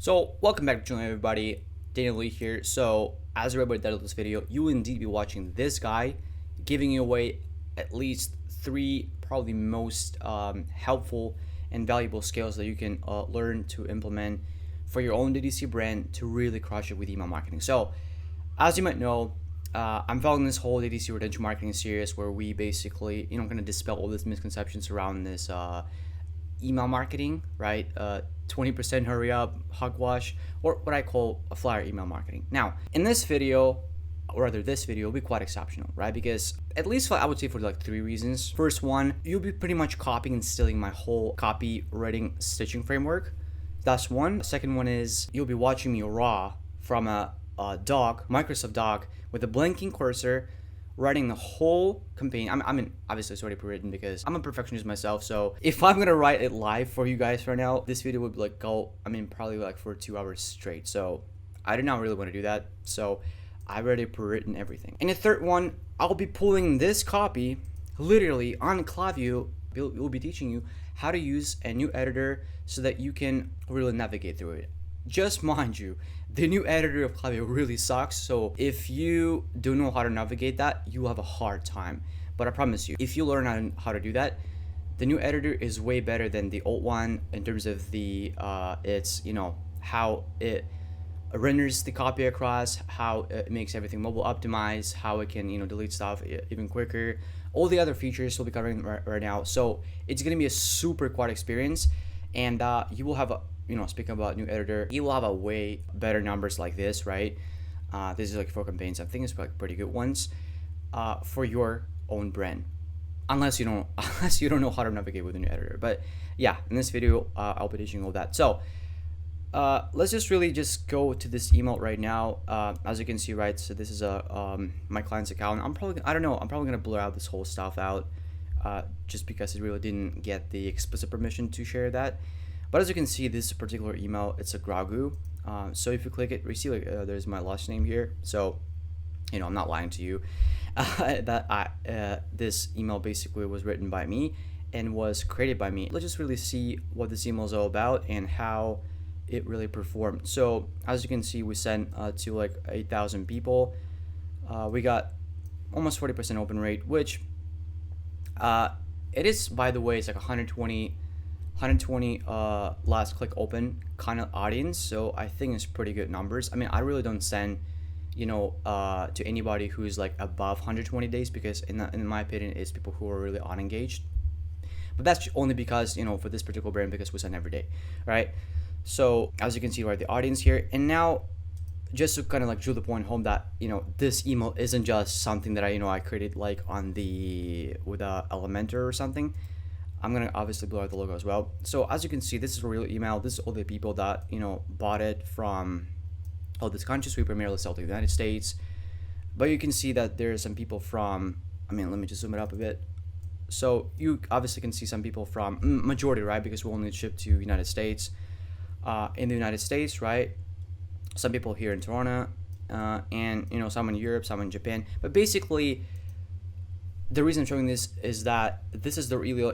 So welcome back to the channel, everybody. Daniel Lee here. So as everybody titled this video, you will indeed be watching this guy giving you away at least three probably most helpful and valuable skills that you can learn to implement for your own DTC brand to really crush it with email marketing. So as you might know, I'm following this whole DTC retention marketing series where we basically, kind of dispel all these misconceptions around this email marketing, right? 20% hurry up, hogwash, or what I call a flyer email marketing. Now, in this video, or rather this video, will be quite exceptional, right? Because at least I would say for like three reasons. First one, you'll be pretty much copying and stealing my whole copywriting stitching framework. That's one. Second one is you'll be watching me raw from a doc, Microsoft doc, with a blinking cursor, writing the whole campaign. I mean, obviously it's already pre-written because I'm a perfectionist myself. So if I'm gonna write it live for you guys right now, this video would like go, probably like for 2 hours straight. So I did not really want to do that. So I already pre-written everything. And the third one, I'll be pulling this copy literally on Klaviyo. We'll be teaching you how to use a new editor so that you can really navigate through it. Just mind you, the new editor of Klaviyo really sucks, so if you don't know how to navigate that, you'll have a hard time. But I promise you, if you learn how to do that, the new editor is way better than the old one in terms of the how it renders the copy across, how it makes everything mobile optimized, how it can delete stuff even quicker. All the other features we'll be covering right now. So it's gonna be a super quad experience, and you will have a speaking about new editor, you will have a way better numbers like this, right? This is like for campaigns. I think it's like pretty good ones for your own brand, unless you don't know how to navigate with a new editor. But yeah, in this video, I'll be teaching all that. So let's just really just go to this email right now. As you can see, right? So this is my client's account. I'm probably gonna blur out this whole stuff out, just because it really didn't get the explicit permission to share that. But as you can see, this particular email, it's a Gragu. So if you click it, you see there's my last name here. So, I'm not lying to you. This email basically was written by me and was created by me. Let's just really see what this email is all about and how it really performed. So as you can see, we sent to like 8,000 people. We got almost 40% open rate, which it is, by the way, it's like 120 last click open kind of audience, so I think it's pretty good numbers. I really don't send to anybody who's like above 120 days because in my opinion it's people who are really unengaged, but that's only because for this particular brand, because we send every day, right? So as you can see, right, the audience here. And now just to kind of like drill the point home that this email isn't just something that I created like with a Elementor or something. I'm gonna obviously blur out the logo as well. So as you can see, this is a real email. This is all the people that bought it from all these countries. We primarily sell to the United States, but you can see that there are some people from. Let me just zoom it up a bit. So you obviously can see some people from majority, right? Because we only ship to United States. In the United States, right? Some people here in Toronto, and some in Europe, some in Japan. But basically, the reason I'm showing this is that this is the real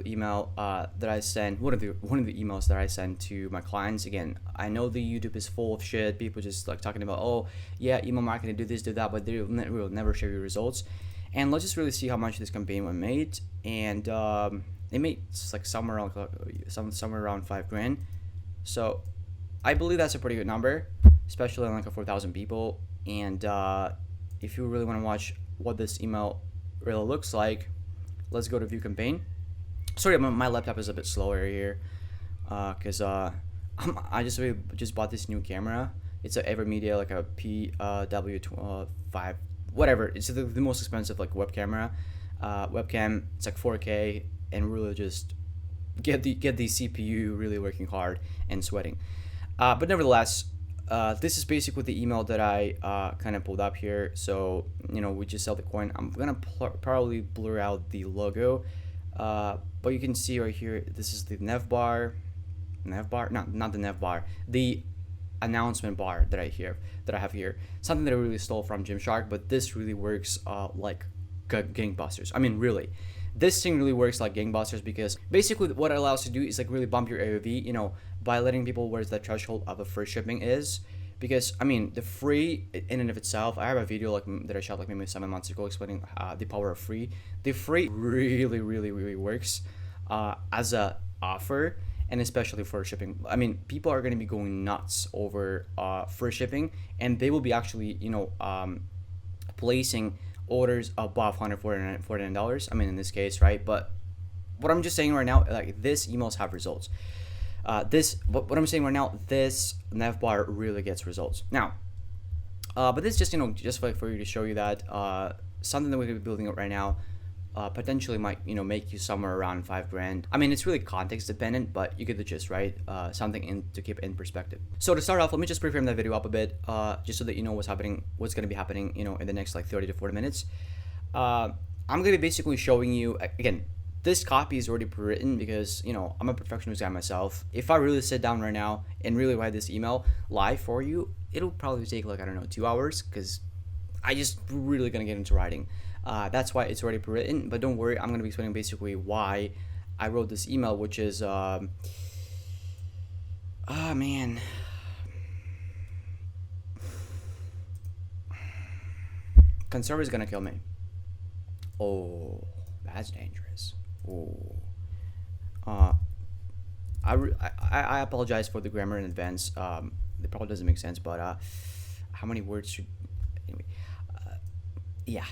email that I sent. One of the emails that I sent to my clients. Again, I know the YouTube is full of shit. People just like talking about, oh yeah, email marketing, do this, do that, but they will never share your results. And let's just really see how much this campaign was made. And it made like somewhere around $5,000. So I believe that's a pretty good number, especially on like a 4,000 people. And if you really want to watch what this email really looks like, let's go to view campaign. Sorry, my laptop is a bit slower here because I just bought this new camera. It's a Evermedia, like a PW5 whatever. It's the most expensive like webcam. It's like 4K, and really just get the CPU really working hard and sweating. But nevertheless, this is basically the email that I kind of pulled up here. So we just sell the coin. I'm gonna probably blur out the logo, but you can see right here, this is the not the nav bar, the announcement bar that I have here. Something that I really stole from Gymshark, but this really works like gangbusters. Really, this thing really works like gangbusters, because basically what it allows you to do is like really bump your AOV, by letting people where's the threshold of a free shipping is. Because I mean, the free in and of itself, I have a video like that I shot like maybe 7 months ago explaining the power of free. The free really works as a offer, and especially for shipping. I mean, people are going to be going nuts over free shipping, and they will be actually placing orders above $149. I mean, in this case, right? But what I'm just saying right now, like, this emails have results. What I'm saying right now, this nav bar really gets results. Now, but this just, just like for you to show you that something that we're gonna be building up right now potentially might, make you somewhere around $5,000. I mean, it's really context dependent, but you get the gist, right? Something to keep in perspective. So to start off, let me just preframe that video up a bit, just so that you know what's gonna be happening, in the next like 30 to 40 minutes. I'm gonna be basically showing you again. This copy is already pre-written because, I'm a perfectionist guy myself. If I really sit down right now and really write this email live for you, it'll probably take like, I don't know, 2 hours, because I just really gonna get into writing. That's why it's already pre-written, but don't worry, I'm gonna be explaining basically why I wrote this email, which is, oh man. Conservative is gonna kill me. Oh, that's dangerous. Oh, I apologize for the grammar in advance. It probably doesn't make sense, but how many words should anyway? Yeah,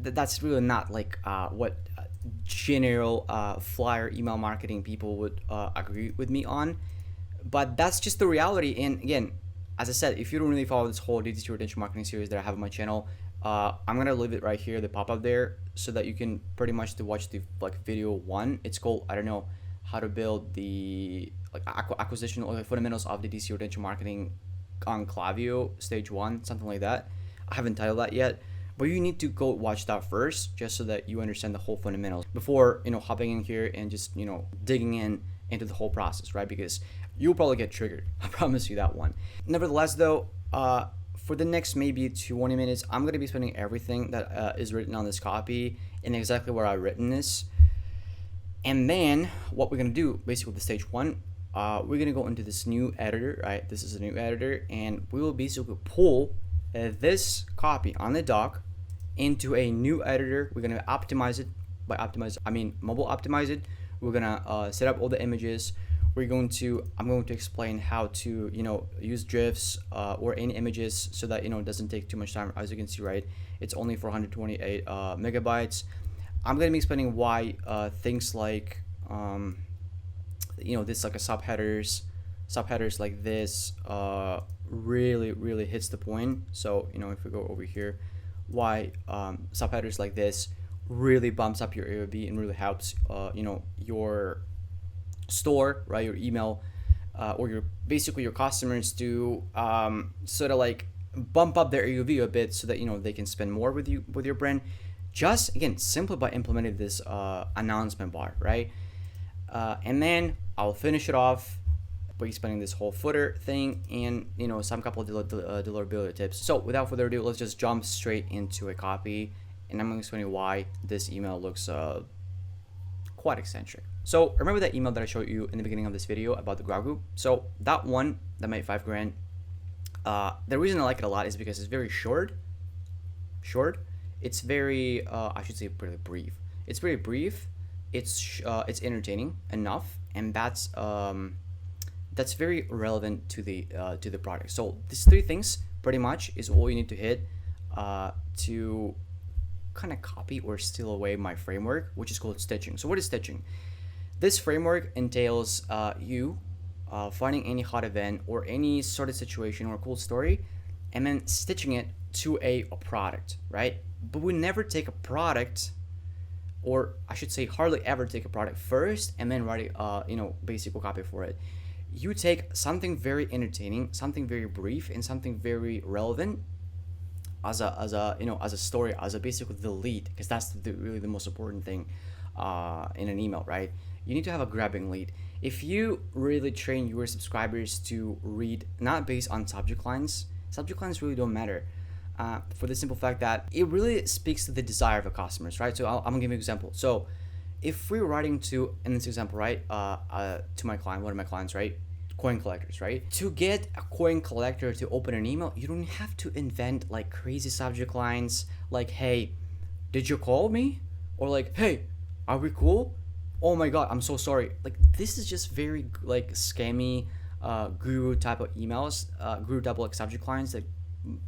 that's really not like what general flyer email marketing people would agree with me on, but that's just the reality. And again, as I said, if you don't really follow this whole DTC retention marketing series that I have on my channel, I'm gonna leave it right here, the pop-up there, so that you can pretty much watch the video 1. It's called, I don't know, how to build the acquisition or the fundamentals of the DTC retention marketing on Klaviyo stage 1, something like that. I haven't titled that yet, but you need to go watch that first, just so that you understand the whole fundamentals before hopping in here and just digging into the whole process, right? Because you'll probably get triggered. I promise you that one. Nevertheless, though, for the next maybe 20 minutes, I'm going to be spending everything that is written on this copy and exactly where I've written this. And then what we're going to do, basically with the stage 1, we're going to go into this new editor, right? This is a new editor, and we will basically pull this copy on the doc into a new editor. We're going to optimize it. By optimize, I mean mobile optimize it. We're going to set up all the images. I'm going to explain how to use GIFs or any images so that it doesn't take too much time. As you can see, right, it's only 428 megabytes. I'm going to be explaining why things like this like a subheaders like this really hits the point. So if we go over here, why subheaders like this really bumps up your AOV and really helps your store, right, your email or your customers to sort of like bump up their AOV a bit, so that they can spend more with your brand, just again simply by implementing this announcement bar, right? And then I'll finish it off by explaining this whole footer thing and some couple of deliverability tips. So without further ado, let's just jump straight into a copy, and I'm going to explain you why this email looks quite eccentric. So remember that email that I showed you in the beginning of this video about the grab group? So that one that made $5,000. The reason I like it a lot is because it's very short. It's very I should say pretty brief. It's very brief. It's entertaining enough, and that's very relevant to the product. So these 3 things pretty much is all you need to hit to kind of copy or steal away my framework, which is called stitching. So what is stitching? This framework entails you finding any hot event or any sort of situation or cool story, and then stitching it to a product, right? But we never take a product, or I should say hardly ever take a product first and then write basic copy for it. You take something very entertaining, something very brief, and something very relevant as a story, as a basically the lead, because that's really the most important thing in an email, right? You need to have a grabbing lead. If you really train your subscribers to read not based on subject lines really don't matter, for the simple fact that it really speaks to the desire of the customers, right? So I'm gonna give you an example. So if we're writing to, in this example, right, to my client, one of my clients, right, coin collectors, right? To get a coin collector to open an email, you don't have to invent like crazy subject lines like, hey, did you call me? Or like, hey, are we cool? Oh my god, I'm so sorry. Like, this is just very like scammy guru type of emails, guru type of like subject lines that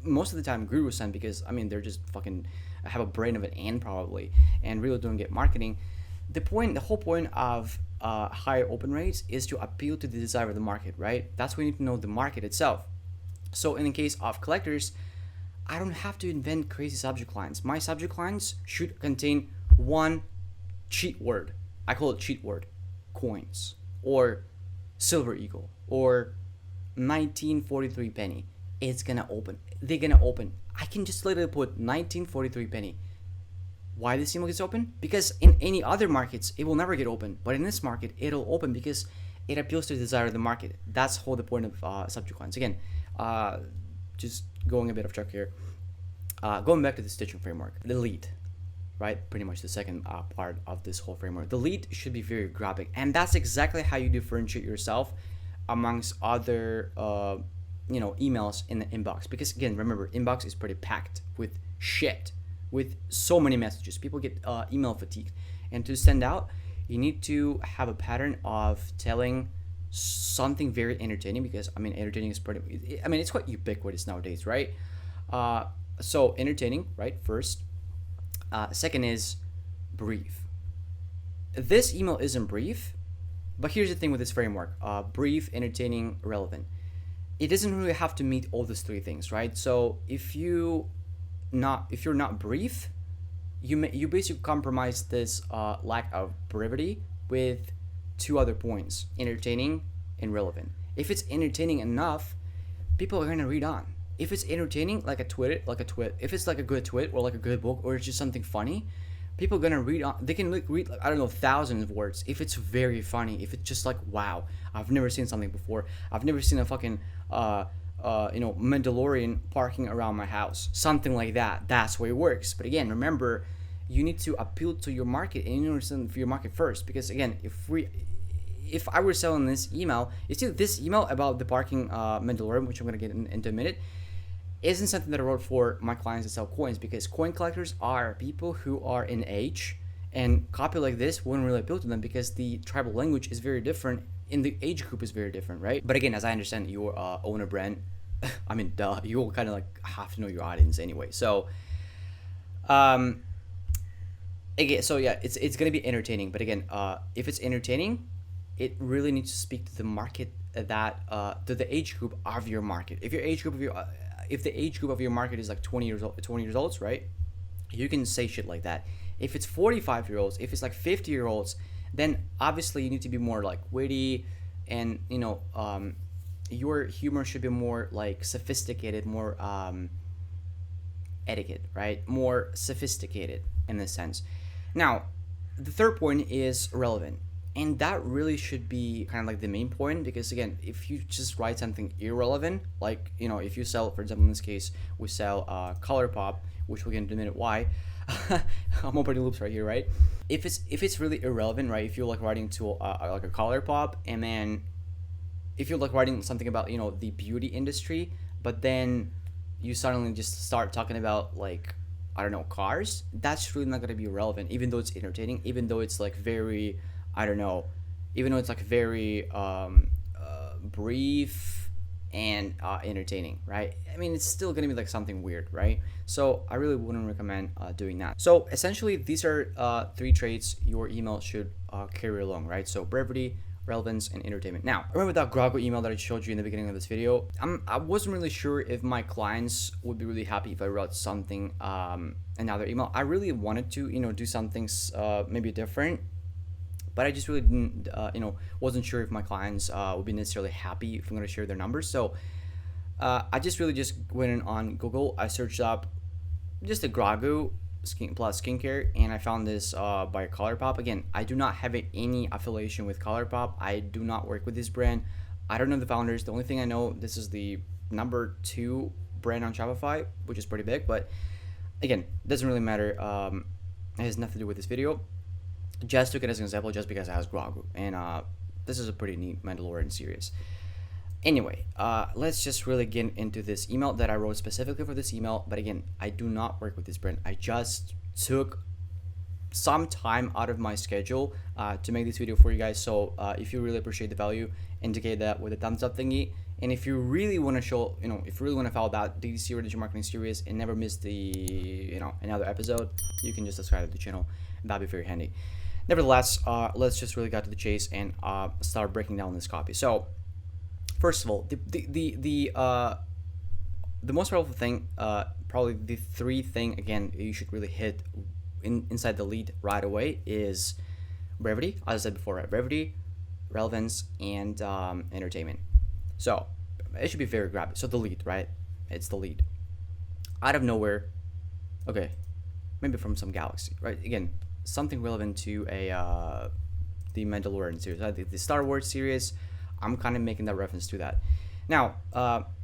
most of the time gurus send, because I mean they're just fucking have a brain of an ant probably and really don't get marketing. The whole point of higher open rates is to appeal to the desire of the market, right? That's why you need to know the market itself. So in the case of collectors, I don't have to invent crazy subject lines. My subject lines should contain one cheat word. I call it cheat word: coins, or silver eagle, or 1943 penny. It's gonna open. They're gonna open. I can just literally put 1943 penny. Why this email gets open? Because in any other markets it will never get open, but in this market it'll open because it appeals to the desire of the market. That's whole the point of subject lines. Again, just going a bit off track here. Going back to the stitching framework, the lead, right? Pretty much the second part of this whole framework. The lead should be very graphic, and that's exactly how you differentiate yourself amongst other emails in the inbox. Because again, remember, inbox is pretty packed with shit, with so many messages. People get email fatigue, and to send out, you need to have a pattern of telling something very entertaining, because I mean entertaining is pretty, I mean it's quite ubiquitous nowadays, right? So entertaining, right? First. Second is brief. This email isn't brief, but here's the thing with this framework: brief, entertaining, relevant. It doesn't really have to meet all these three things, right? So if you're not brief, you basically compromise this lack of brevity with two other points: entertaining and relevant. If it's entertaining enough, people are gonna read on. If it's entertaining, like a twit, if it's like a good twit or like a good book or it's just something funny, people are gonna read on. They can read like, I don't know, thousands of words if it's very funny. If it's just like, wow, I've never seen something before. I've never seen a fucking Mandalorian parking around my house, something like that. That's where it works. But again, remember, you need to appeal to your market, and you need to understand for your market first. Because again, if I were selling this email, you see this email about the parking Mandalorian, which I'm gonna get into a minute, isn't something that I wrote for my clients that sell coins, because coin collectors are people who are in age, and copy like this wouldn't really appeal to them because the tribal language is very different and the age group is very different, right? But again, as I understand, you own a brand. I mean, duh, you will kind of like have to know your audience anyway. So, again, so yeah, it's gonna be entertaining. But again, if it's entertaining, it really needs to speak to the market, that to the age group of your market. If the age group of your market is like 20 years old, right? You can say shit like that. If it's 45-year-olds, if it's like 50-year-olds, then obviously you need to be more like witty, and your humor should be more like sophisticated, more etiquette, right? More sophisticated in this sense. Now, the third point is relevant. And that really should be kind of like the main point, because again, if you just write something irrelevant, like, if you sell, for example, in this case, we sell ColourPop, which we'll get into a minute why. I'm opening loops right here, right? If it's really irrelevant, right? If you're like writing to like a ColourPop, and then if you're like writing something about the beauty industry, but then you suddenly just start talking about like, I don't know, cars, that's really not gonna be relevant, even though it's entertaining, even though it's like very, I don't know, even though it's like very brief and entertaining, right? I mean, it's still gonna be like something weird, right? So I really wouldn't recommend doing that. So essentially, these are three traits your email should carry along, right? So brevity, relevance, and entertainment. Now, remember that Grago email that I showed you in the beginning of this video? I wasn't really sure if my clients would be really happy if I wrote something, another email. I really wanted to, do some things maybe different, but I just really didn't, wasn't sure if my clients would be necessarily happy if I'm gonna share their numbers. So I just went in on Google. I searched up just a Grago plus skincare, and I found this by ColourPop. Again, I do not have any affiliation with ColourPop. I do not work with this brand. I don't know the founders. The only thing I know, this is the number 2 brand on Shopify, which is pretty big, but again, doesn't really matter. It has nothing to do with this video. Just took it as an example just because it has Grago, and this is a pretty neat Mandalorian series. Anyway, let's just really get into this email that I wrote specifically for this email. But again, I do not work with this brand. I just took some time out of my schedule to make this video for you guys. So if you really appreciate the value, indicate that with a thumbs up thingy. And if you really want to show, if you really want to follow that DTC or digital marketing series and never miss the, another episode, you can just subscribe to the channel. That'd be very handy. Nevertheless, let's just really get to the chase and start breaking down this copy. So first of all, the most powerful thing, probably the three thing again you should really hit inside the lead right away is brevity, as I said before, right? Brevity, relevance, and entertainment. So it should be very grabby. So the lead, right? It's the lead. Out of nowhere, okay, maybe from some galaxy, right? Again, something relevant to the Mandalorian series, right? The Star Wars series. I'm kind of making that reference to that. Now,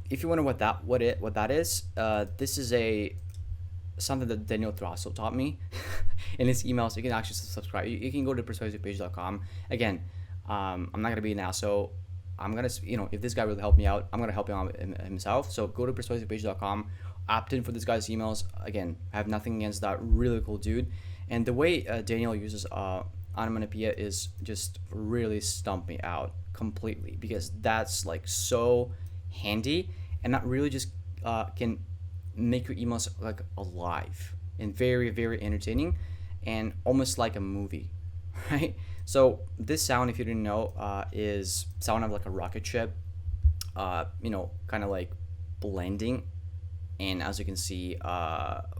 if you wonder what that is, this is something that Daniel Thrasso taught me in his emails. You can actually subscribe. You can go to persuasivepage.com. Again, I'm not gonna be an asshole. I'm gonna, if this guy really helped me out, I'm gonna help him out himself. So go to persuasivepage.com, opt in for this guy's emails. Again, I have nothing against that really cool dude. And the way Daniel uses onomatopoeia is just really stumped me out completely, because that's like so handy, and that really just can make your emails like alive and very, very entertaining and almost like a movie, right? So this sound, if you didn't know, is sound of like a rocket ship, kind of like blending, and as you can see,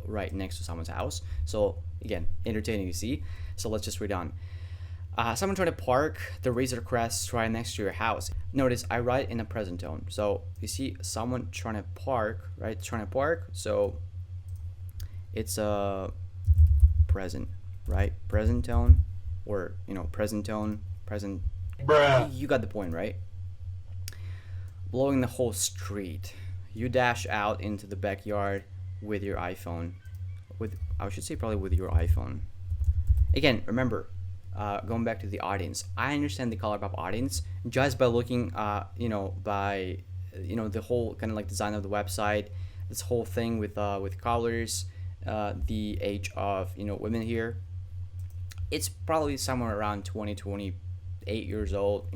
right next to someone's house. So again, entertaining, you see. So let's just read on. Someone trying to park the Razor Crest right next to your house. Notice I write in a present tone. So you see someone trying to park, right? Trying to park. So it's a present, right? Present tone, or present tone, present. Bruh. You got the point, right? Blowing the whole street. You dash out into the backyard with your iPhone. I should say probably with your iPhone. Again, remember, going back to the audience, I understand the color pop audience just by looking, by the whole kind of like design of the website, this whole thing with colors, the age of women here. It's probably somewhere around 28 years old,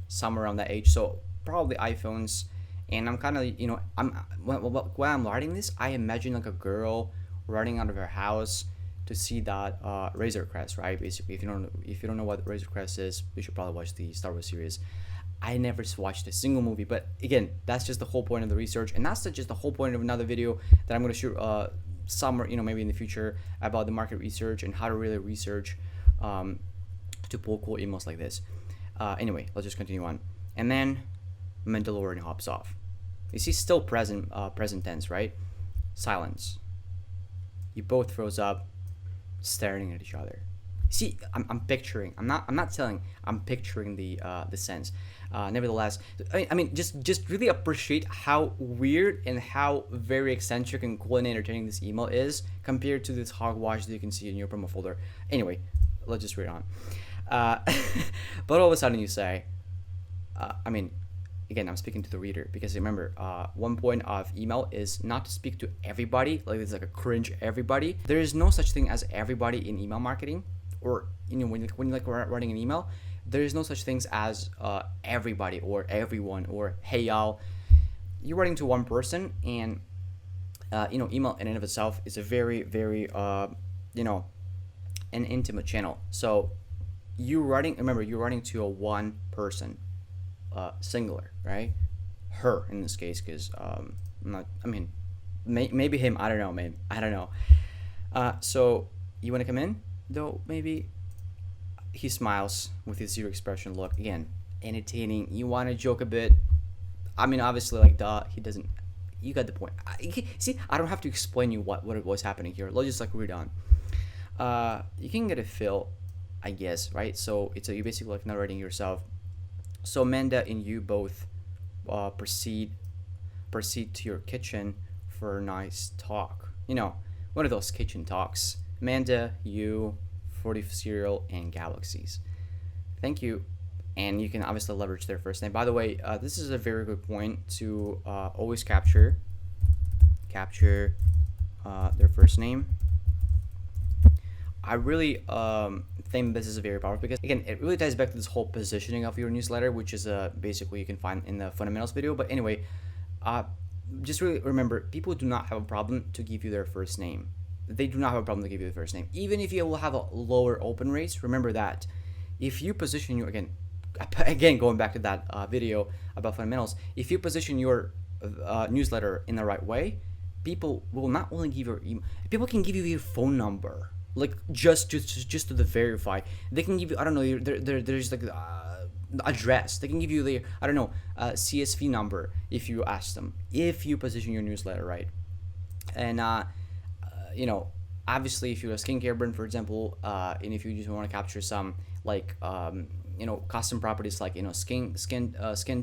somewhere around that age. So probably iPhones. And I'm kind of, when I'm writing this, I imagine like a girl running out of her house to see that Razor Crest, right? Basically, if you don't know what Razor Crest is, you should probably watch the Star Wars series. I never watched a single movie, but again, that's just the whole point of the research, and that's just the whole point of another video that I'm going to shoot somewhere, maybe in the future, about the market research and how to really research to pull cool emails like this. Anyway, let's just continue on. And then Mandalorian hops off. You see, still present tense, right? Silence. You both froze up, staring at each other. See, I'm picturing. I'm not telling. I'm picturing the sense. Nevertheless, I mean, just really appreciate how weird and how very eccentric and cool and entertaining this email is compared to this hogwash that you can see in your promo folder. Anyway, let's just read on. But all of a sudden you say, again, I'm speaking to the reader, because remember, one point of email is not to speak to everybody, like it's like a cringe everybody. There is no such thing as everybody in email marketing, or when you're like writing an email, there is no such things as everybody or everyone or hey y'all. You're writing to one person, and email in and of itself is a very, very an intimate channel. So you're writing to a one person. Singular, right? Her in this case, because maybe him. I don't know, man. I don't know. So you want to come in, though? Maybe. He smiles with his zero expression look. Again, entertaining. You want to joke a bit. Obviously, like he doesn't. You got the point. See, I don't have to explain you what was happening here. Let's just like read on. You can get a feel, I guess, right? So you basically like narrating yourself. So Amanda and you both proceed to your kitchen for a nice talk. One of those kitchen talks. Amanda, you, 40 cereal, and galaxies. Thank you. and you can obviously leverage their first name. By the way, this is a very good point to always capture their first name. I really think this is very powerful because, again, it really ties back to this whole positioning of your newsletter, which is basically you can find in the fundamentals video. But anyway, just really remember, people do not have a problem to give you their first name. They do not have a problem to give you the first name, even if you will have a lower open rates. Remember that if you position your again going back to that video about fundamentals, if you position your newsletter in the right way, people will not only give your email, people can give you your phone number, like just to the verify. They can give you, I don't know, there's like address. They can give you the, I don't know, CSV number if you ask them, if you position your newsletter right. And you know, obviously if you're a skincare brand, for example, and if you just want to capture some like you know, custom properties like, you know, skin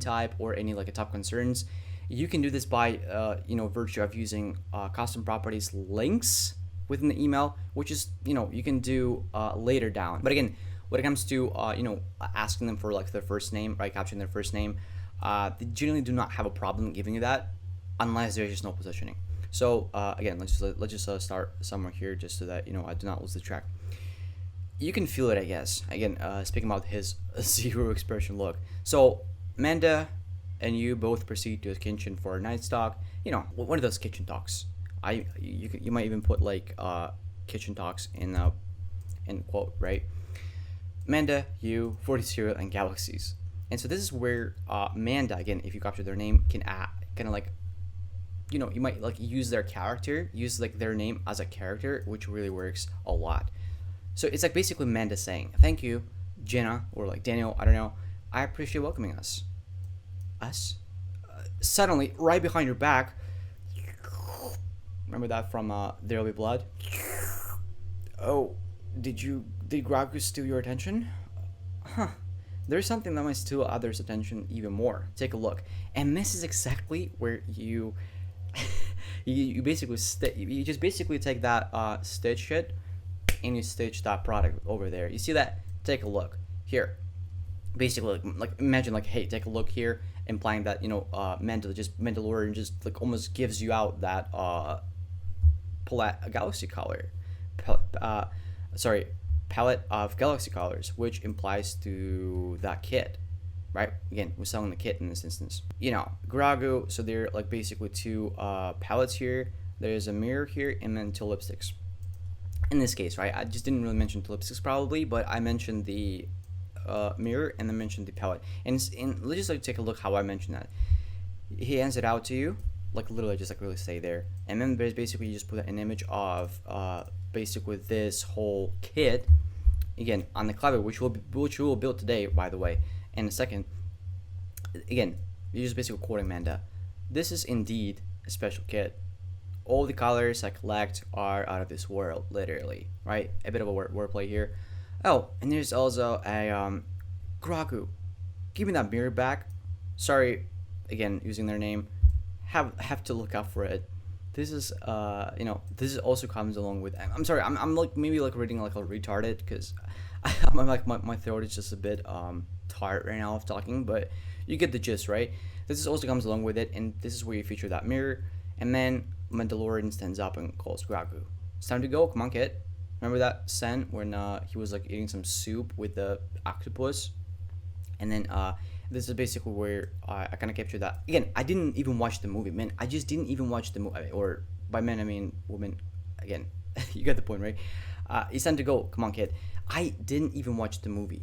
type or any like a top concerns, you can do this by you know, virtue of using custom properties links within the email, which is, you know, you can do later down. But again, when it comes to you know, asking them for like their first name, right, capturing their first name, they generally do not have a problem giving you that unless there's just no positioning. So again, let's just start somewhere here just so that, you know, I do not lose the track. You can feel it, I guess. Again, speaking about his zero expression look. So Amanda and you both proceed to his kitchen for a night talk. You know, one of those kitchen talks. You might even put like kitchen talks in quote, right? Amanda, you, 40 cereal and galaxies. And so this is where Amanda, again, if you capture their name, can kind of like, you know, you might like use their character, use like their name as a character, which really works a lot. So it's like basically Amanda saying, thank you, Jenna, or like Daniel, I don't know, I appreciate welcoming us. Suddenly, right behind your back, remember that from There'll Be Blood? Oh, did Gragu steal your attention? Huh. There's something that might steal others' attention even more. Take a look. And this is exactly where you you basically you just basically take that stitch shit and you stitch that product over there. You see that? Take a look here. Basically, like imagine like, hey, take a look here, implying that, you know, Mandalorian just like almost gives you out that galaxy color, palette of galaxy colors, which implies to that kit, right? Again, we're selling the kit in this instance. You know, Gragu, so they're like basically two palettes here. There's a mirror here and then two lipsticks. In this case, right? I just didn't really mention the lipsticks probably, but I mentioned the mirror and then mentioned the palette. And let's just like take a look how I mentioned that. He hands it out to you, like literally just like really stay there. And then there's basically you just put an image of basically this whole kit, again, on the Klaviyo, which we will build today, by the way, in a second. Again, you're just basically quoting Amanda. This is indeed a special kit. All the colors I collect are out of this world, literally, right? A bit of a wordplay here. Oh, and there's also a Gragu. Give me that mirror back. Sorry, again, using their name. Have to look out for it. This is you know, this is also comes along with, I'm sorry, I'm like maybe like reading like a retarded because I'm like my throat is just a bit tired right now of talking, but you get the gist, right? This is also comes along with it, and this is where you feature that mirror, and then Mandalorian stands up and calls Gragu. It's time to go. Come on, kid. Remember that scene when he was like eating some soup with the octopus, and then this is basically where I kind of captured that. Again, I didn't even watch the movie, man. I just didn't even watch the movie, or by men I mean women. Again, you get the point, right? It's time to go. Come on, kid. I didn't even watch the movie.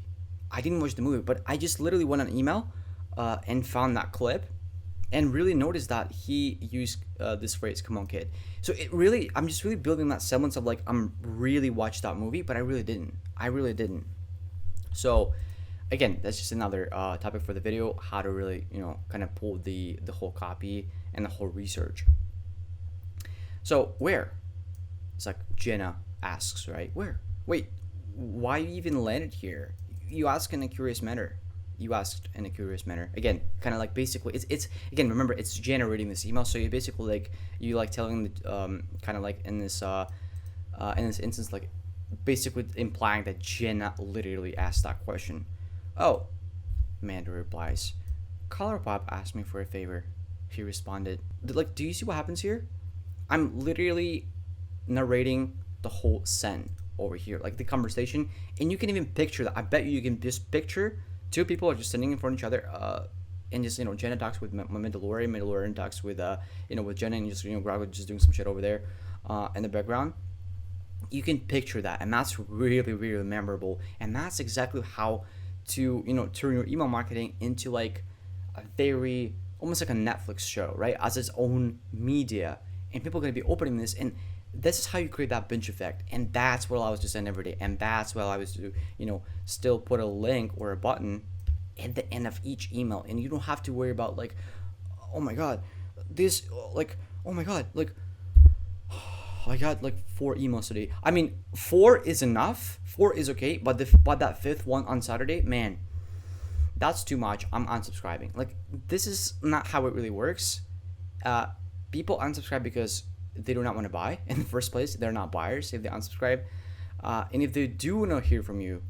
But I just literally went on email and found that clip and really noticed that he used this phrase, come on, kid. So it really, I'm just really building that semblance of like, I'm really watched that movie, but I really didn't. So again, that's just another topic for the video, how to really, you know, kind of pull the whole copy and the whole research. So where? It's like Jenna asks, right? Where? Wait, why you even landed here? You asked in a curious manner. Again, kind of like basically, it's again, remember, it's generating this email, so you basically like, you like telling the kind of like in this instance, like basically implying that Jenna literally asked that question. Oh, Amanda replies, Colourpop asked me for a favor. He responded. Like, do you see what happens here? I'm literally narrating the whole send over here, like the conversation, and you can even picture that. I bet you can just picture two people are just sitting in front of each other, and just, Jenna talks with Mandalorian talks with with Jenna, and just Grog just doing some shit over there, in the background. You can picture that, and that's really, really memorable. And that's exactly how to turn your email marketing into like a very almost like a Netflix show, right? As its own media, and people are gonna be opening this, and this is how you create that binge effect. And that's what I was to send every day, and that's what I was to still put a link or a button at the end of each email, and you don't have to worry about like, oh my god, this like, oh my god, like, I got like 4 emails today. I mean, 4 is enough. 4 is okay, but that fifth one on Saturday, man, that's too much. I'm unsubscribing. Like, this is not how it really works. People unsubscribe because they do not want to buy in the first place. They're not buyers if they unsubscribe. And if they do not hear from you,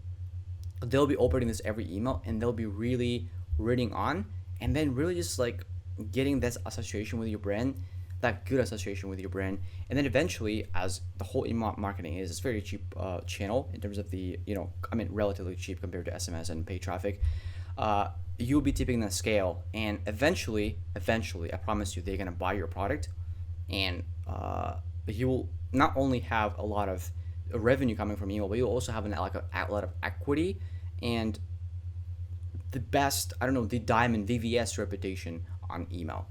they'll be opening this every email, and they'll be really reading on, and then really just like getting this association with your brand, that good association with your brand. And then eventually, as the whole email marketing is, it's a very cheap channel in terms of the, relatively cheap compared to SMS and paid traffic. You'll be tipping the scale, and eventually, I promise you, they're gonna buy your product, and you will not only have a lot of revenue coming from email, but you'll also have a lot of equity and the best, the diamond VVS reputation on email.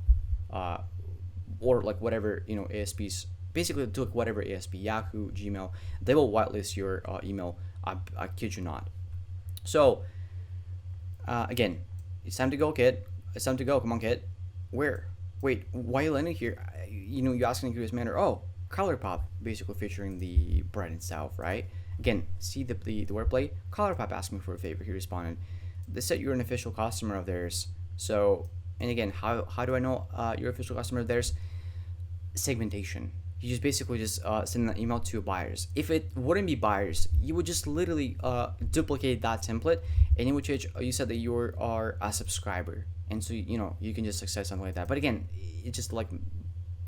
Or like whatever ASPs, basically to like whatever ASP, Yahoo, Gmail, they will whitelist your email. I kid you not. So again, it's time to go, kid. It's time to go. Come on, kid. Where? Wait, why are you landing here? You asking in a curious manner. Oh, Colourpop, basically featuring the brand itself, right? Again, see the wordplay. Colourpop asked me for a favor. He responded. They said you're an official customer of theirs. So, and again, how do I know you're an official customer of theirs? Segmentation. You just basically just send an email to buyers. If it wouldn't be buyers, you would just literally duplicate that template, and in which you said that you are a subscriber, and so you can just access something like that. But again, it's just like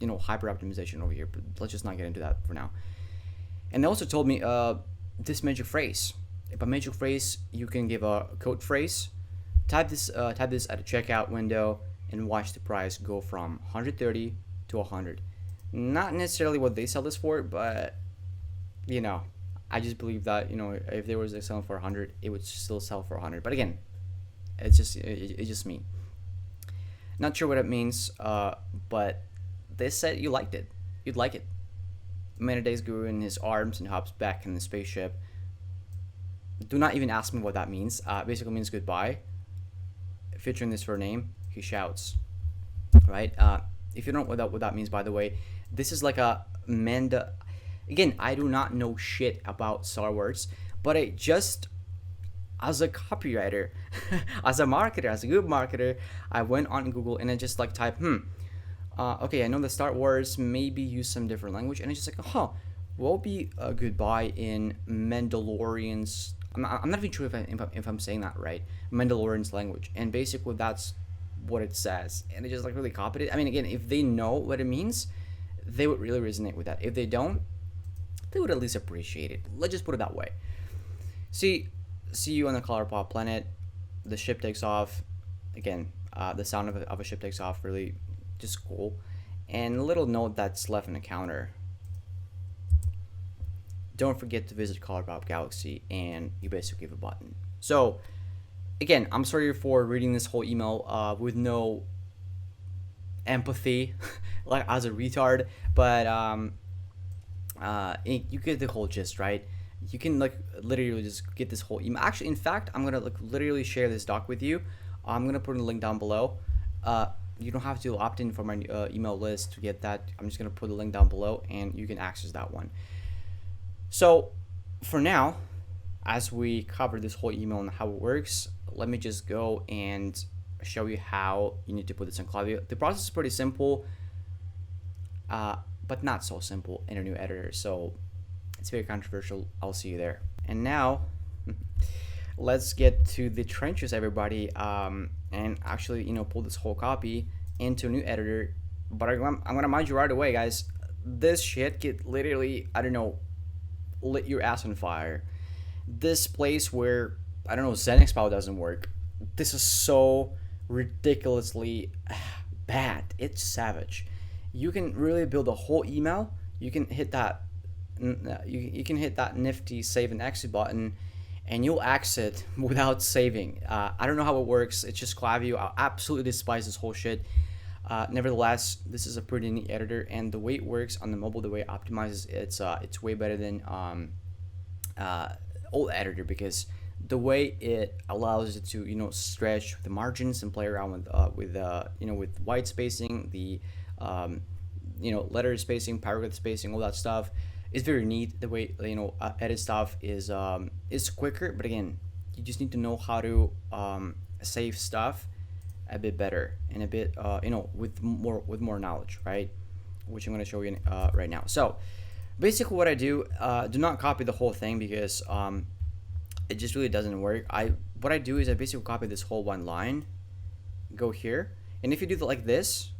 hyper optimization over here. But let's just not get into that for now. And they also told me this magic phrase. By magic phrase, you can give a code phrase. Type this at a checkout window, and watch the price go from 130 to 100. Not necessarily what they sell this for, but I just believe that if they were selling for 100, it would still sell for 100. But again, it's just me. Not sure what it means, but they said you liked it. You'd like it. Menaday's grew in his arms and hops back in the spaceship. Do not even ask me what that means. Basically means goodbye. Featuring this for a name, he shouts. Right? If you don't know what that means, by the way, this is like a Manda. Again, I do not know shit about Star Wars, but I just, as a copywriter, as a marketer, as a good marketer, I went on Google and I just like type, okay, I know the Star Wars, maybe use some different language, and it's just like, what will be a goodbye in Mandalorian's, I'm not even sure if I'm saying that right, Mandalorian's language, and basically that's what it says, and they just like really copied it. I mean, again, if they know what it means, they would really resonate with that. If they don't, they would at least appreciate it. Let's just put it that way. See you on the Colourpop planet. The ship takes off. Again, the sound of a ship takes off, really just cool. And a little note that's left in the counter. Don't forget to visit Colourpop Galaxy, and you basically give a button. So again, I'm sorry for reading this whole email with no empathy, like as a retard, but you get the whole gist, right? You can like literally just get this whole email. Actually, in fact, I'm gonna like literally share this doc with you. I'm gonna put a link down below. You don't have to opt in for my email list to get that. I'm just gonna put a link down below, and you can access that one. So for now, as we cover this whole email and how it works, let me just go and show you how you need to put this in Klaviyo. The process is pretty simple, but not so simple in a new editor, so it's very controversial. I'll see you there. And now let's get to the trenches, everybody, and actually, pull this whole copy into a new editor. But I'm gonna mind you right away, guys. This shit could literally, I don't know, lit your ass on fire. This place where, I don't know, ZenXPow doesn't work. This is so ridiculously bad. It's savage. You can really build a whole email. You can hit that. You can hit that nifty save and exit button, and you'll exit without saving. I don't know how it works. It's just Klaviyo. I absolutely despise this whole shit. Nevertheless, this is a pretty neat editor, and the way it works on the mobile, the way it optimizes, it's way better than old editor, because the way it allows it to stretch the margins and play around with white spacing, the letter spacing, paragraph spacing, all that stuff is very neat. The way edit stuff is quicker, but again, you just need to know how to save stuff a bit better and a bit with more knowledge, right? Which I'm going to show you right now. So basically what I do not copy the whole thing, because it just really doesn't work. What I do is I basically copy this whole one line, go here, and if you do it like this,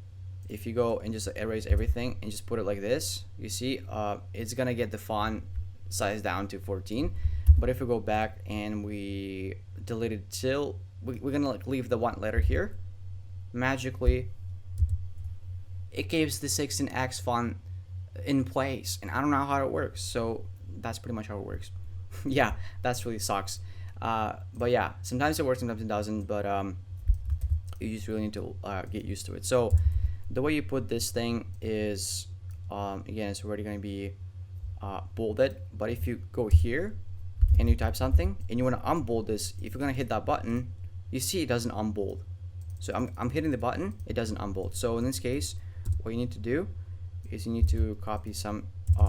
if you go and just erase everything and just put it like this, you see it's gonna get the font size down to 14. But if we go back and we delete it till we're gonna leave the one letter here, magically it gives the 16x font in place, and I don't know how it works. So that's pretty much how it works. Yeah, that's really sucks. But yeah, sometimes it works, sometimes it doesn't, but you just really need to get used to it. So the way you put this thing is again, it's already going to be bolded, but if you go here and you type something and you want to unbold this, if you're going to hit that button, you see it doesn't unbold. So I'm hitting the button, it doesn't unbold. So in this case, what you need to do is you need to copy some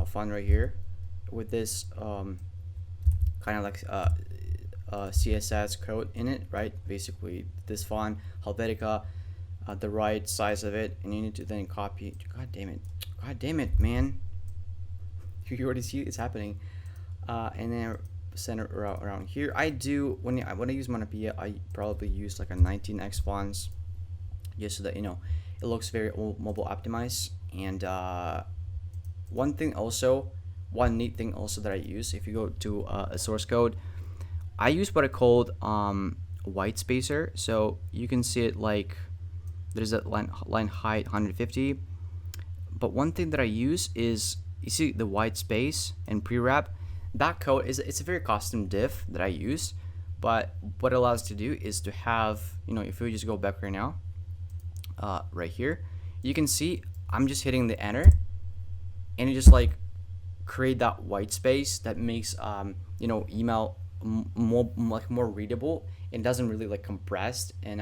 font right here with this kind of like CSS code in it, right? Basically this font, Helvetica, the right size of it, and you need to then copy. God damn it, man. You already see it's happening. And then center around here. I do when I use Monopia, I probably use like a 19x fonts, just so that it looks very mobile optimized. And one neat thing also that I use, if you go to a source code, I use what I called white spacer. So you can see it like there's that line height 150. But one thing that I use is, you see the white space and pre-wrap. That code it's a very custom div that I use, but what it allows to do is to have, if we just go back right now, right here, you can see I'm just hitting the enter, and it just like create that white space that makes email more readable, and doesn't really like compressed and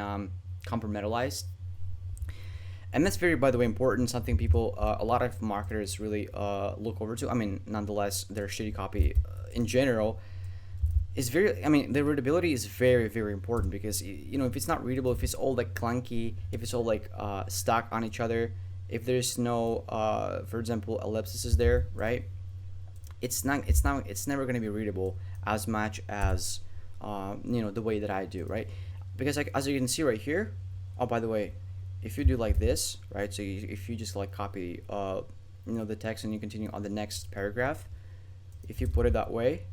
compartmentalized. And that's very, by the way, important, something people, a lot of marketers really look over to. I mean, nonetheless, their shitty copy in general is very, the readability is very, very important, because, if it's not readable, if it's all like clunky, if it's all like stuck on each other, if there's no, for example, ellipses there, right? It's never going to be readable as much as, the way that I do, right? Because like, as you can see right here, oh, by the way, if you do like this, right? So if you just like copy, the text, and you continue on the next paragraph, if you put it that way,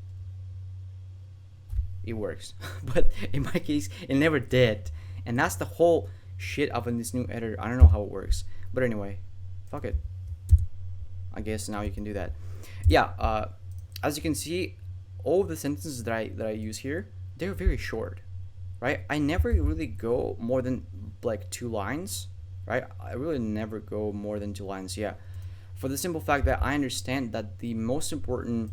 it works. But in my case, it never did, and that's the whole shit of in this new editor. I don't know how it works, but anyway, fuck it. I guess now you can do that. Yeah. As you can see, all of the sentences that I use here, they're very short, right? I never really go more than like 2 lines, right? I really never go more than 2 lines. Yeah, for the simple fact that I understand that the most important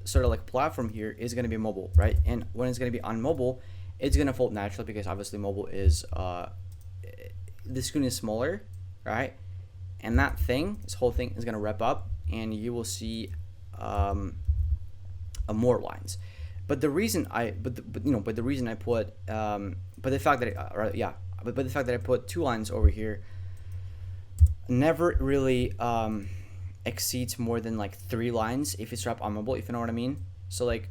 sort of like platform here is going to be mobile, right? And when it's going to be on mobile, it's going to fold naturally, because obviously mobile is the screen is smaller, right? And this whole thing is going to wrap up, and you will see more lines. But the reason I put but the fact that I put 2 lines over here never really exceeds more than like 3 lines if it's wrapped on mobile, if you know what I mean. So like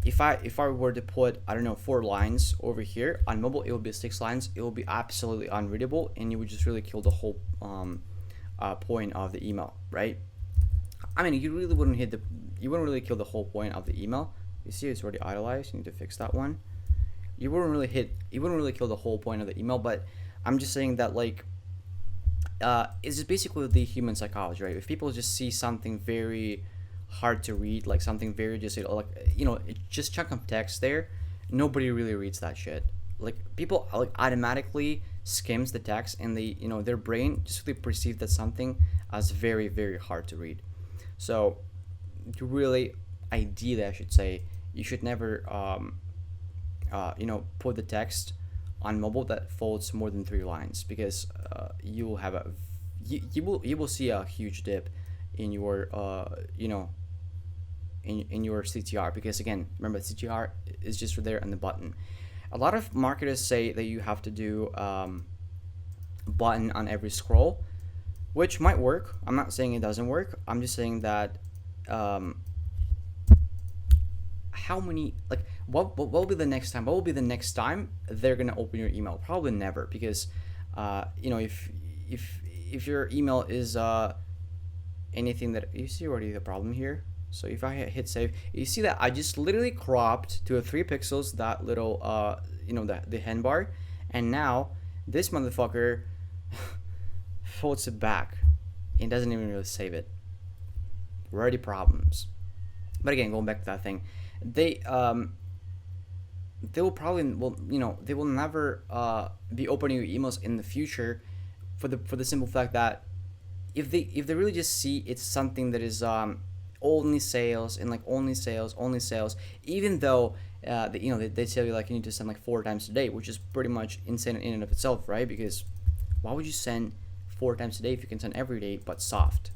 if I were to put, I don't know, 4 lines over here on mobile, it would be 6 lines. It will be absolutely unreadable, and you would just really kill the whole point of the email, right? I mean, you wouldn't really kill the whole point of the email. You see, it's already idolized. You need to fix that one. You wouldn't really kill the whole point of the email, but I'm just saying that like it's just basically the human psychology, right? If people just see something very hard to read, like something very just like, you know, just chunk of text there, nobody really reads that shit. Like people like automatically skims the text, and they, you know, their brain just really perceive that something as very, very hard to read. So you really, ideally I should say, you should never you know, put the text on mobile that folds more than 3 lines, because you will have you will see a huge dip in your you know, in your CTR, because again, remember, CTR is just there on the button. A lot of marketers say that you have to do button on every scroll, which might work. I'm not saying it doesn't work. I'm just saying that how many, like, what will be the next time? What will be the next time they're gonna open your email? Probably never, because you know, if your email is anything that you see already the problem here. So if I hit save, you see that I just literally cropped to a 3 pixels that little you know, the handbar, and now this motherfucker folds it back and doesn't even really save it. Already problems. But again, going back to that thing, they will probably, well, you know, they will never be opening your emails in the future, for the simple fact that if they really just see it's something that is only sales, and like only sales, even though you know, they tell you like you need to send like 4 times a day, which is pretty much insane in and of itself, right? Because why would you send 4 times a day if you can send every day but soft?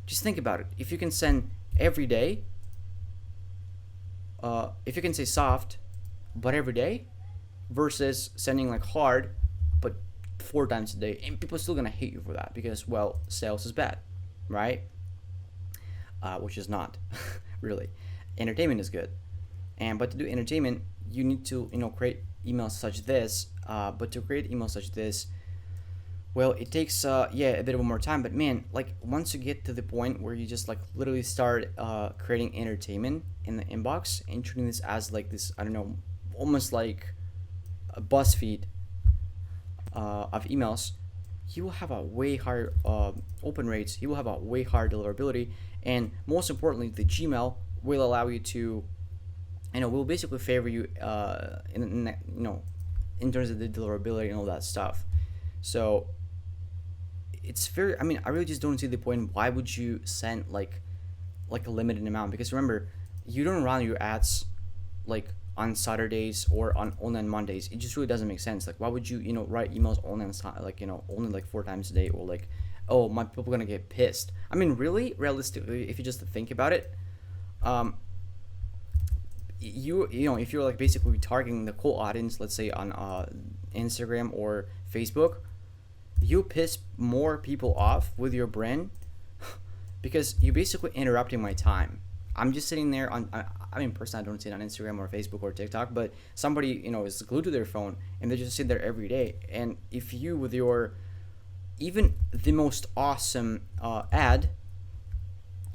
Just think about it. If you can send every day, if you can say soft but every day, versus sending like hard but 4 times a day, and people are still gonna hate you for that, because, well, sales is bad, right? Which is not really. Entertainment is good, but to do entertainment, you need to, you know, create emails such this. But to create emails such this, well, it takes yeah, a bit of more time. But man, like once you get to the point where you just like literally start creating entertainment in the inbox and treating this as like this, I don't know, almost like a BuzzFeed of emails, you will have a way higher open rates. You will have a way higher deliverability, and most importantly, the Gmail will allow you to, you know, will basically favor you in you know, in terms of the deliverability and all that stuff. So it's very, I mean, I really just don't see the point. Why would you send like a limited amount? Because remember, you don't run your ads like on Saturdays or only on Mondays. It just really doesn't make sense. Like, why would you, you know, write emails only on, like, you know, only like 4 times a day, or like, oh, my people are gonna get pissed. I mean, really, realistically, if you just think about it, you know, if you're like basically targeting the cold audience, let's say on Instagram or Facebook, you piss more people off with your brand because you're basically interrupting my time. I'm just sitting there on, I mean, personally, I don't see it on Instagram or Facebook or TikTok, but somebody, you know, is glued to their phone and they just sit there every day. And if you, with your, even the most awesome ad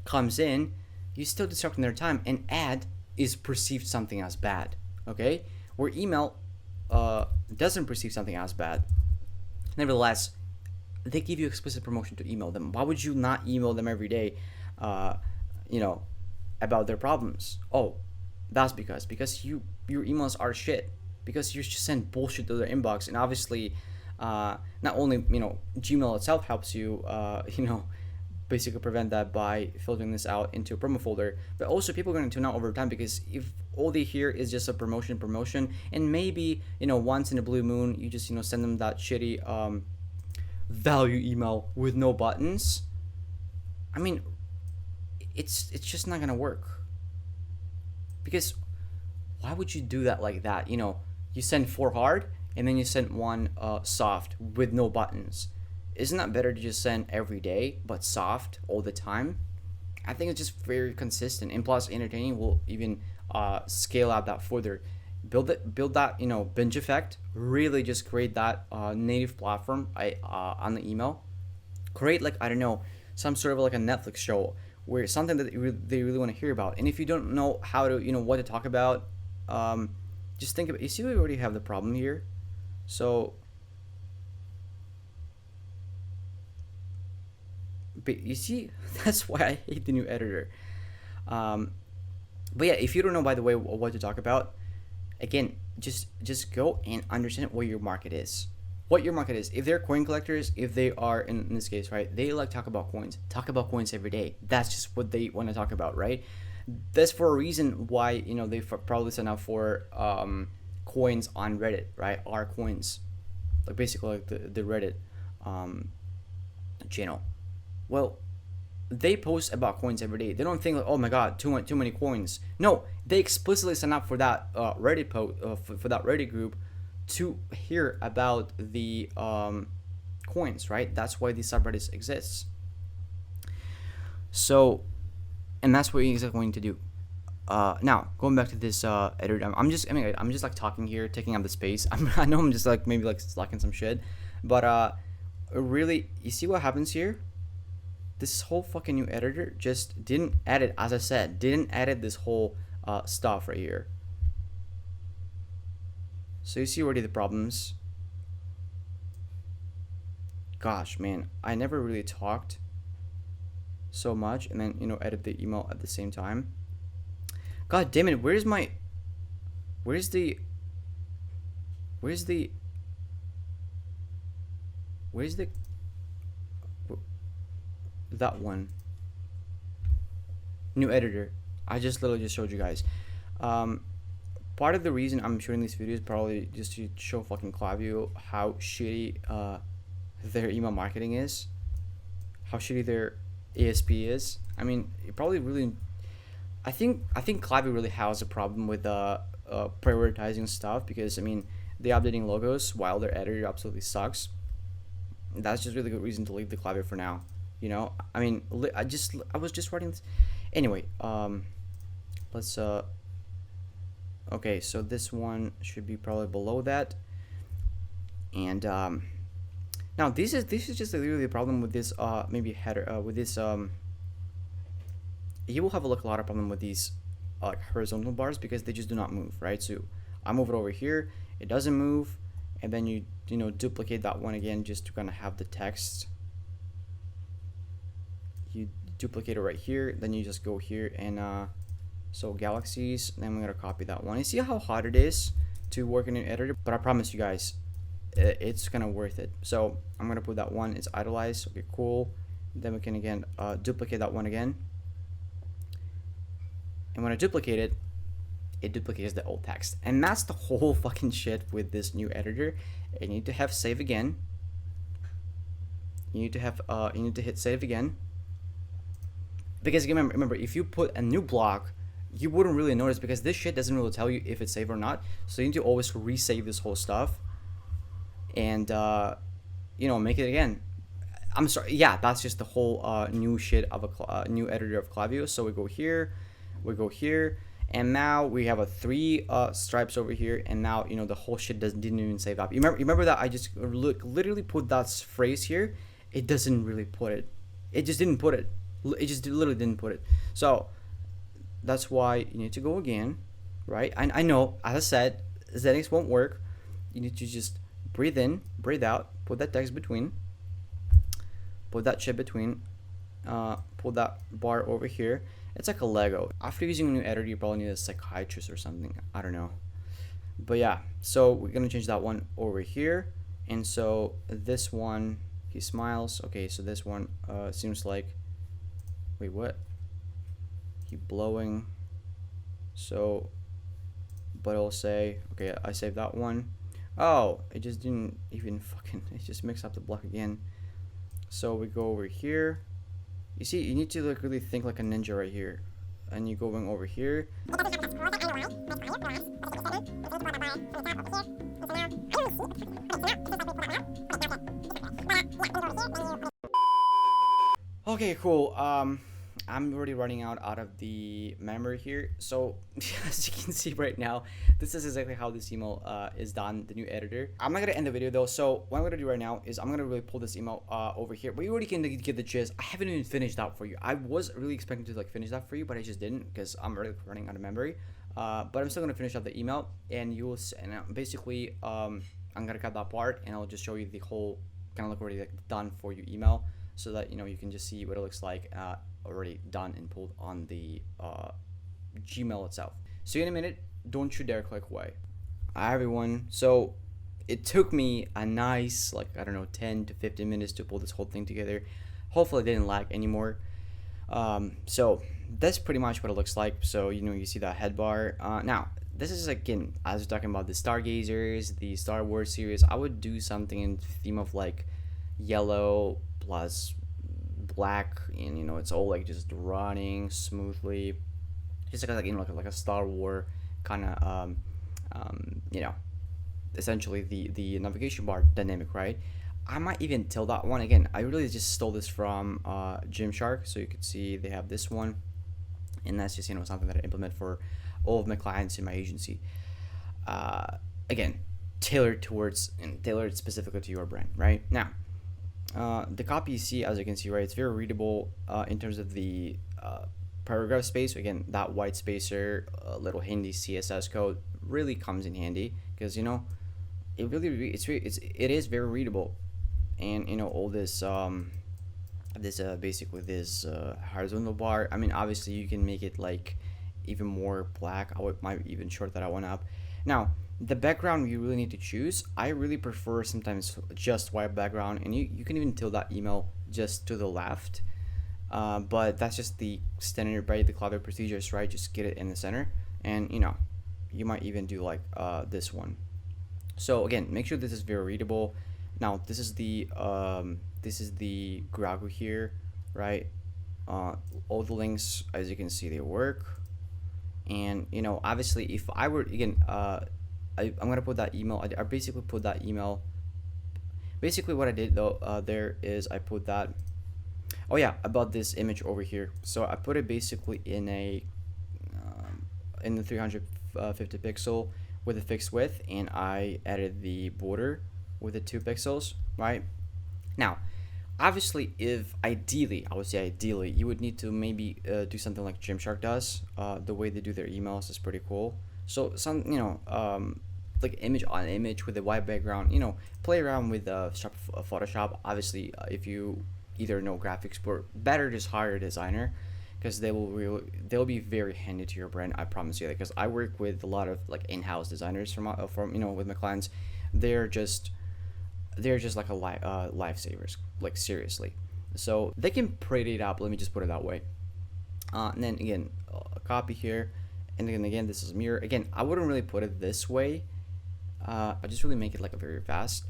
comes in, you're still disrupting their time. And ad is perceived something as bad, okay? Where email doesn't perceive something as bad. Nevertheless, they give you explicit promotion to email them. Why would you not email them every day, you know, about their problems? Oh, that's because your emails are shit, because you just send bullshit to their inbox. And obviously, not only, you know, Gmail itself helps you, you know, basically prevent that by filtering this out into a promo folder, but also people are going to tune out over time, because if all they hear is just a promotion, and maybe, you know, once in a blue moon you just, you know, send them that shitty value email with no buttons, I mean, it's just not gonna work. Because why would you do that like that? You know, you send 4 hard and then you send 1 soft with no buttons. isn't that better to just send every day but soft all the time? I think it's just very consistent, and plus entertaining will even scale out that further. Build that binge effect. Really just create that native platform on the email. Create like, I don't know, some sort of like a Netflix show where it's something that they really want to hear about. And if you don't know how to what to talk about, just think about. You see, we already have the problem here. So, but you see, that's why I hate the new editor. But yeah, if you don't know, by the way, what to talk about, again, just go and understand what your market is. What your market is. If they're coin collectors, if they are in this case, right, they like talk about coins. Talk about coins every day. That's just what they want to talk about, right? That's for a reason why they probably sign up for coins on Reddit, right? Our coins, like basically like the Reddit channel. Well, they post about coins every day. They don't think like, oh my god, too many coins. No, they explicitly sign up for that Reddit post for that Reddit group to hear about the coins, right? That's why these subreddits exists. So, and that's what you're going to do. Now going back to this editor, I'm just like talking here, taking up the space. I know I'm just like maybe like slacking some shit, but really, you see what happens here? This whole fucking new editor just didn't edit, as I said, didn't edit this whole stuff right here. So you see already the problems. Gosh, man, I never really talked so much and then edit the email at the same time. God damn it, where's the that one new editor? I just literally just showed you guys. Part of the reason I'm shooting these videos probably just to show fucking Klaviyo how shitty their email marketing is, how shitty their ASP is. I mean, it probably really, I think Klaviyo really has a problem with prioritizing stuff, because I mean, they're updating logos while their editor absolutely sucks. That's just really good reason to leave the Klaviyo for now. I mean, I was just writing this anyway. Let's okay, so this one should be probably below that, and now this is just literally the problem with this maybe header with this you will have a lot of problem with these horizontal bars, because they just do not move, right? So I move it over here, it doesn't move, and then you duplicate that one again just to kind of have the text. You duplicate it right here, then you just go here and so galaxies, then we're gonna copy that one. You see how hard it is to work in an editor, but I promise you guys, it's kind of worth it. So I'm gonna put that one, it's idolized. Okay, cool. Then we can again duplicate that one again, and when I duplicate it, it duplicates the old text. And that's the whole fucking shit with this new editor. You need to have save again. You need to have you need to hit save again, because remember, if you put a new block, you wouldn't really notice, because this shit doesn't really tell you if it's saved or not. So you need to always resave this whole stuff and make it again. I'm sorry, yeah, that's just the whole new shit of a new editor of Klaviyo. So we go here, and now we have a 3 stripes over here, and now the whole shit didn't even save up. You remember that I just literally put that phrase here? It doesn't really put it. It just didn't put it. It just literally didn't put it. So that's why you need to go again, right? I know, as I said, Zenix won't work. You need to just breathe in, breathe out, put that text between, put that shit between, pull that bar over here. It's like a Lego. After using a new editor, you probably need a psychiatrist or something. I don't know. But yeah, so we're gonna change that one over here. And so this one, he smiles. Okay, so this one seems like, wait, what? He blowing. So, but I'll say, okay, I saved that one. Oh, it just didn't even fucking, it just mixed up the block again. So we go over here. You see, you need to like really think like a ninja right here. And you're going over here. Okay, cool. I'm already running out of the memory here. So as you can see right now, this is exactly how this email is done, the new editor. I'm not gonna end the video though. So what I'm gonna do right now is I'm gonna really pull this email over here. But you already can get the gist. I haven't even finished that for you. I was really expecting to like finish that for you, but I just didn't because I'm already running out of memory. But I'm still gonna finish up the email, and you will. And basically, I'm gonna cut that part, and I'll just show you the whole kind of like already like done for you email, so that you know you can just see what it looks like already done and pulled on the Gmail itself. See you in a minute. Don't you dare click away. Hi everyone. So it took me a nice like I don't know 10 to 15 minutes to pull this whole thing together. Hopefully it didn't lag anymore. So that's pretty much what it looks like. So you know you see that head bar. Now this is again as we're talking about the Stargazers, the Star Wars series. I would do something in theme of like yellow plus black, and you know it's all like just running smoothly, just like you know like a Star Wars kind of you know essentially the navigation bar dynamic, right? I might even tilt that one again. I really just stole this from Gymshark, so you could see they have this one, and that's just you know something that I implement for all of my clients in my agency. Again, tailored towards and tailored specifically to your brand, right? Now the copy you see, as you can see, right, it's very readable in terms of the paragraph space. Again, that white spacer, little handy CSS code really comes in handy because you know it really it is very readable, and you know all this basically this horizontal bar. I mean, obviously you can make it like even more black. Might even short that one up. Now the background you really need to choose. I really prefer sometimes just white background, and you can even tilt that email just to the left, but that's just the standard by the Klaviyo procedures, right? Just get it in the center, and you know you might even do like this one. So again, make sure this is very readable. Now this is the Grago here, right? All the links, as you can see, they work, and you know obviously if I were again I'm gonna put that email. I basically put that email. Basically, what I did though there is I put that. Oh yeah, about this image over here. So I put it basically in a in the 350 pixel with a fixed width, and I added the border with the 2 pixels. Right now, obviously, if ideally, I would say ideally, you would need to maybe do something like Gymshark does. The way they do their emails is pretty cool. So some you know like image on image with a white background, you know, play around with Photoshop. Obviously, if you either know graphics or better, just hire a designer because they'll be very handy to your brand. I promise you that, because I work with a lot of like in-house designers from you know with my clients. They're just like a lifesavers, like seriously. So they can pretty it up. Let me just put it that way. And then again, a copy here. And then again, this is mirror. Again, I wouldn't really put it this way. I just really make it like a very fast.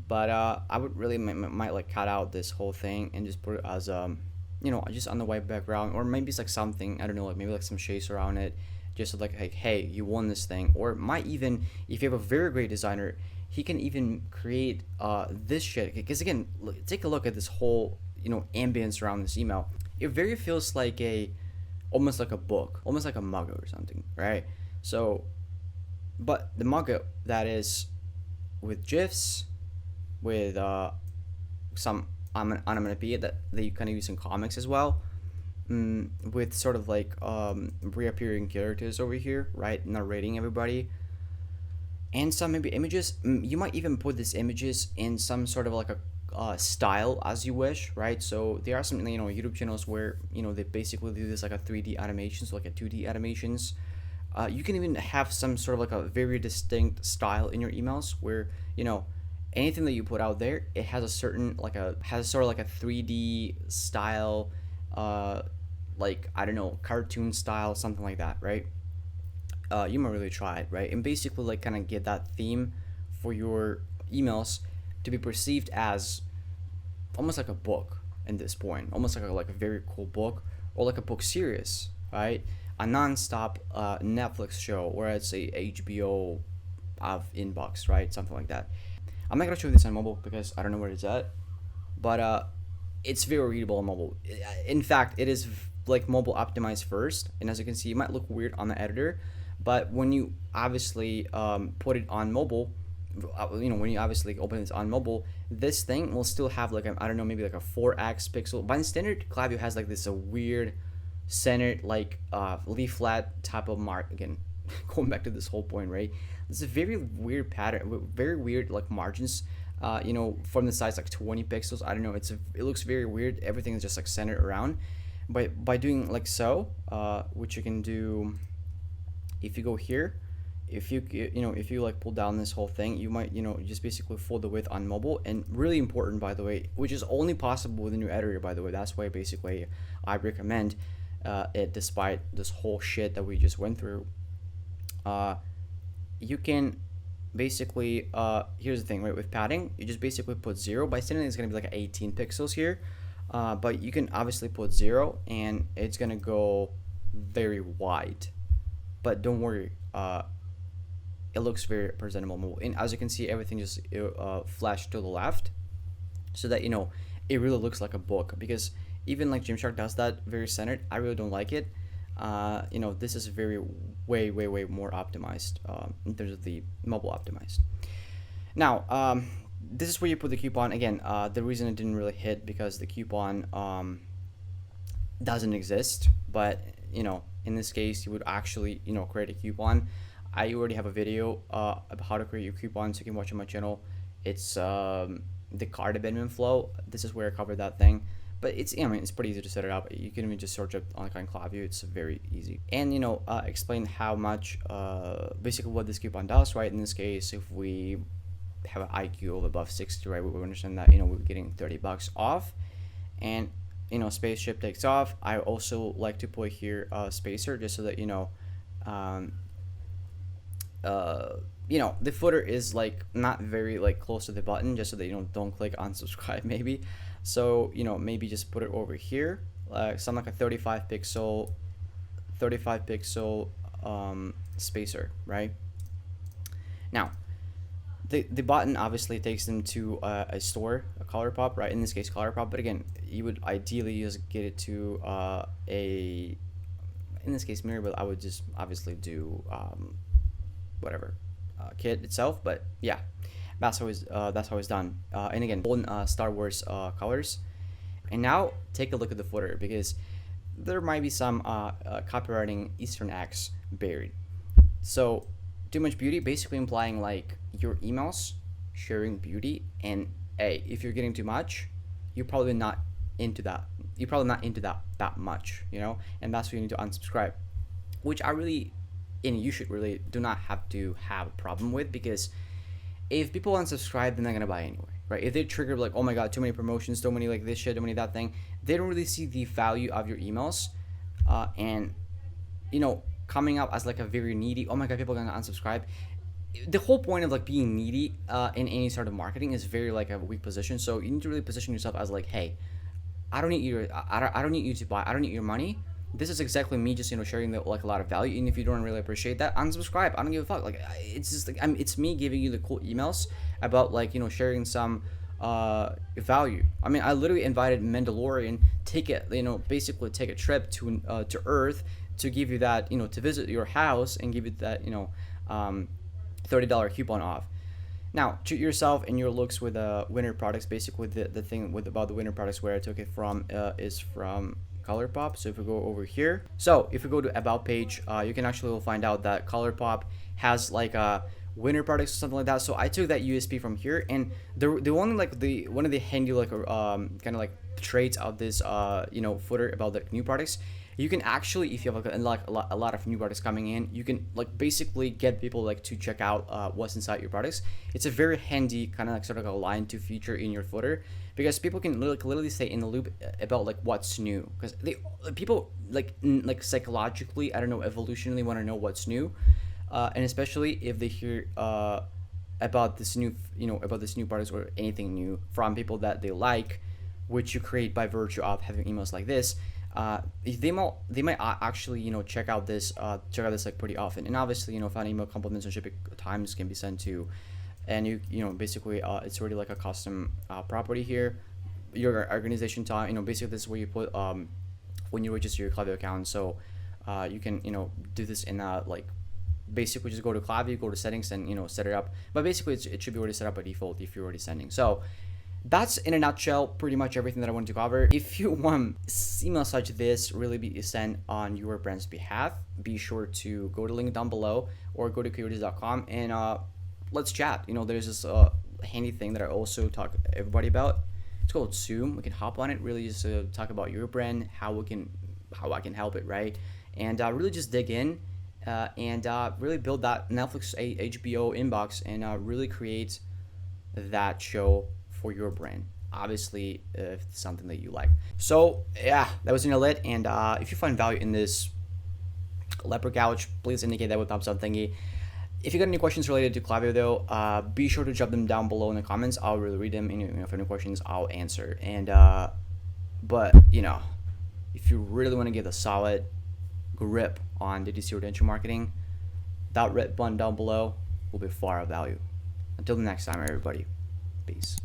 But I would really might like cut out this whole thing and just put it as you know, just on the white background, or maybe it's like something I don't know, like maybe like some shades around it, just like hey, you won this thing. Or might even, if you have a very great designer, he can even create this shit. Because again, take a look at this whole you know ambience around this email. It very feels like almost like a book, almost like a manga or something, right? So, but the manga that is with GIFs, with some onomatopoeia that you kind of use in comics as well, with sort of like reappearing characters over here, right, narrating everybody, and some maybe images. You might even put these images in some sort of like a style as you wish, right? So there are some you know YouTube channels where you know they basically do this like a 3D animations, like a 2D animations. You can even have some sort of like a very distinct style in your emails where you know anything that you put out there, it has a certain like has sort of like a 3D style, like I don't know, cartoon style, something like that, right? You might really try it, right? And basically like kind of get that theme for your emails to be perceived as almost like a book in this point, almost like a very cool book, or like a book series, right? A non-stop Netflix show, or I'd say HBO of inbox, right? Something like that. I'm not gonna show this on mobile because I don't know where it's at. but it's very readable on mobile. In fact, it is like mobile optimized first, and as you can see, it might look weird on the editor, but when you obviously put it on mobile, when you obviously open it on mobile, this thing will still have like I don't know, maybe like a 4x pixel. By standard, Klaviyo has like this weird centered like leaf flat type of mark. Again, going back to this whole point, right? It's a very weird pattern, very weird like margins. From the size like 20 pixels. I don't know. It looks very weird. Everything is just like centered around. But by doing like so, which you can do, if you go here, if you like pull down this whole thing, you might just basically fold the width on mobile. And really important, by the way, which is only possible with a new editor, by the way. That's why basically I recommend it, despite this whole shit that we just went through. You can basically here's the thing, right? With padding, you just basically put 0. By standard, it's gonna be like 18 pixels here, but you can obviously put 0 and it's gonna go very wide. But don't worry, it looks very presentable mobile. And as you can see, everything just flashed to the left, so that it really looks like a book. Because even like Gymshark does that very centered. I really don't like it. This is very way more optimized in terms of the mobile optimized. Now, this is where you put the coupon. Again, the reason it didn't really hit because the coupon doesn't exist. But in this case, you would actually create a coupon. I already have a video about how to create your coupon, so you can watch on my channel. It's the card abandonment flow. This is where I covered that thing. But it's pretty easy to set it up. You can even just search up on Klaviyo. It's very easy. And explain how much basically what this coupon does, right? In this case, if we have an IQ of above 60, right, we understand that we're getting $30 off, and spaceship takes off. I also like to put here a spacer just so that the footer is like not very like close to the button, just so that don't click unsubscribe maybe. So maybe just put it over here, something like a 35 pixel spacer, right? Now the button obviously takes them to a store, a ColourPop, right? In this case ColourPop, but again, you would ideally just get it to in this case Mirror, but I would just obviously do whatever kit itself. But yeah, that's how it's done. And again, golden Star Wars colors. And now take a look at the footer, because there might be some copywriting Eastern eggs buried. So too much beauty, basically implying like your emails sharing beauty, and if you're getting too much, you're probably not into that. You're probably not into that much, and that's why you need to unsubscribe, which I really, and you should really do not have to have a problem with, because if people unsubscribe, then they're gonna buy anyway, right? If they trigger like, oh my god, too many promotions, too many like this shit, too many that thing, they don't really see the value of your emails, and coming up as like a very needy, oh my god, people are gonna unsubscribe. The whole point of like being needy in any sort of marketing is very like a weak position. So you need to really position yourself as like, hey, I don't need I don't need you to buy. I don't need your money. This is exactly me just sharing like a lot of value. And if you don't really appreciate that, unsubscribe. I don't give a fuck. Like it's just like it's me giving you the cool emails about like sharing some value. I mean, I literally invited Mandalorian basically take a trip to Earth to give you that to visit your house and give you that $30 coupon off. Now, treat yourself and your looks with winter products. Basically, the thing about the winter products where I took it from is from ColourPop. So if we go over here, so if we go to about page, you can actually find out that ColourPop has like a winter products or something like that. So I took that USP from here, and the one one of the handy like kind of like traits of this footer about the new products. You can actually, if you have like a lot of new products coming in, you can like basically get people like to check out what's inside your products. It's a very handy kind of like sort of a line to feature in your footer, because people can literally stay in the loop about like what's new, because people like psychologically, I don't know, evolutionally want to know what's new, and especially if they hear about this new products or anything new from people that they like, which you create by virtue of having emails like this. They might actually check out this like pretty often. And obviously fan email compliments and shipping times can be sent to, and basically it's already like a custom property here. your organization time. Basically this is where you put when you register your Klaviyo account. So you can do this in like basically just go to Klaviyo, go to settings, and set it up. But basically it should be already set up by default if you're already sending. So that's in a nutshell pretty much everything that I wanted to cover. If you want emails such this really be sent on your brand's behalf, be sure to go to the link down below or go to coyotes.com and let's chat. There's this handy thing that I also talk to everybody about. It's called Zoom. We can hop on it, really just talk about your brand, how I can help it, right? And really just dig in and really build that Netflix HBO inbox and really create that show for your brand, obviously if it's something that you like. So yeah, that was lit. And if you find value in this leopard couch, please indicate that with thumbs up thingy. If you got any questions related to Klaviyo though, be sure to drop them down below in the comments. I'll really read them, and if any questions I'll answer. And but if you really want to get a solid grip on DTC or digital marketing, that red button down below will be far of value. Until the next time, everybody, peace.